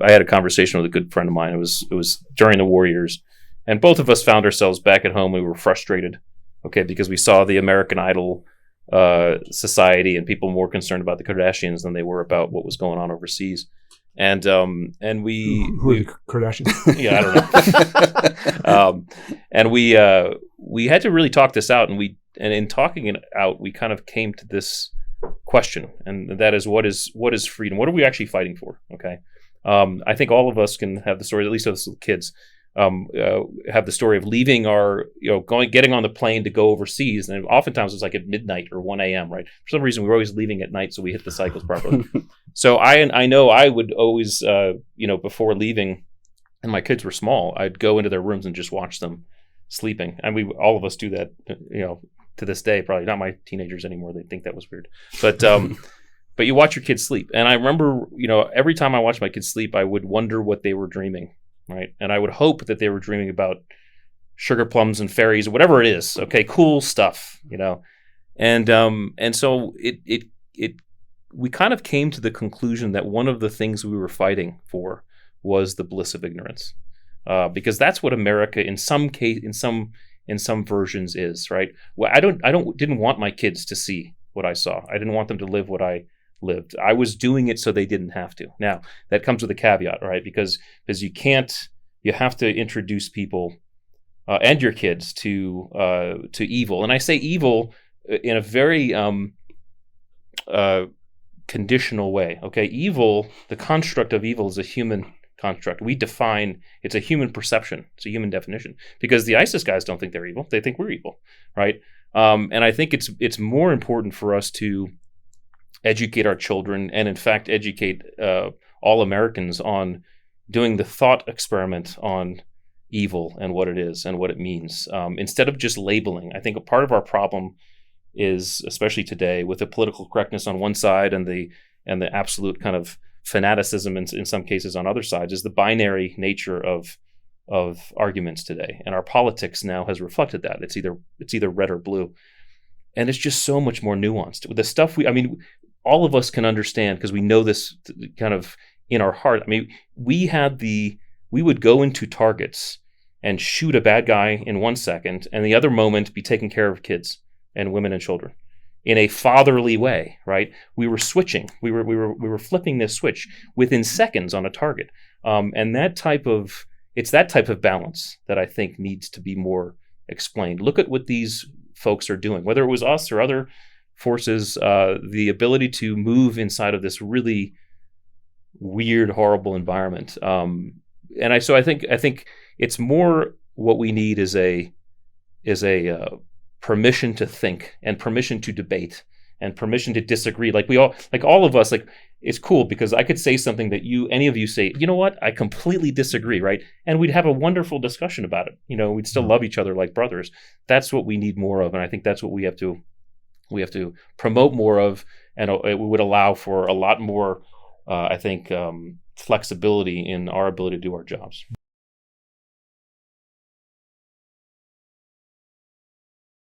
I had a conversation with a good friend of mine. It was during the war years, and both of us found ourselves back at home. We were frustrated, okay, because we saw the American Idol society and people more concerned about the Kardashians than they were about what was going on overseas. And we who are the Kardashians? Yeah, I don't know. And we had to really talk this out, and in talking it out, we kind of came to this question, and that is what is freedom? What are we actually fighting for? Okay, I think all of us can have the story, at least as kids, have the story of leaving our, getting on the plane to go overseas, and oftentimes it's like at midnight or 1 a.m. Right? For some reason, we're always leaving at night, so we hit the cycles properly. So I know I would always, before leaving, and my kids were small, I'd go into their rooms and just watch them sleeping, and all of us do that, to this day. Probably not my teenagers anymore; they think that was weird, but. But you watch your kids sleep, and I remember, every time I watched my kids sleep, I would wonder what they were dreaming. Right. And I would hope that they were dreaming about sugar plums and fairies or whatever it is. Okay. Cool stuff, and so we kind of came to the conclusion that one of the things we were fighting for was the bliss of ignorance, because that's what America in some versions is. Right. Well, I didn't want my kids to see what I saw. I didn't want them to live what I lived. I was doing it so they didn't have to. Now that comes with a caveat, right? Because you have to introduce people and your kids to evil. And I say evil in a very conditional way. Okay, evil, the construct of evil is a human construct. We define, it's a human perception. It's a human definition. Because the ISIS guys don't think they're evil. They think we're evil, right? And I think it's more important for us to educate our children, and in fact educate all Americans on doing the thought experiment on evil and what it is and what it means, instead of just labeling. I think a part of our problem is, especially today, with the political correctness on one side and the absolute kind of fanaticism in some cases on other sides, is the binary nature of arguments today. And our politics now has reflected that. It's either red or blue. And it's just so much more nuanced. The stuff all of us can understand, because we know this kind of in our heart. I mean, we would go into targets and shoot a bad guy in 1 second, and the other moment be taking care of kids and women and children in a fatherly way, right? We were switching. We were flipping this switch within seconds on a target. And it's that type of balance that I think needs to be more explained. Look at what these folks are doing, whether it was us or other forces, the ability to move inside of this really weird, horrible environment. So I think it's more what we need is a permission to think, and permission to debate, and permission to disagree. All of us, it's cool because I could say something that any of you say, you know what, I completely disagree, right? And we'd have a wonderful discussion about it. We'd still love each other like brothers. That's what we need more of, and I think that's what we have to promote more of, and it would allow for a lot more, flexibility in our ability to do our jobs.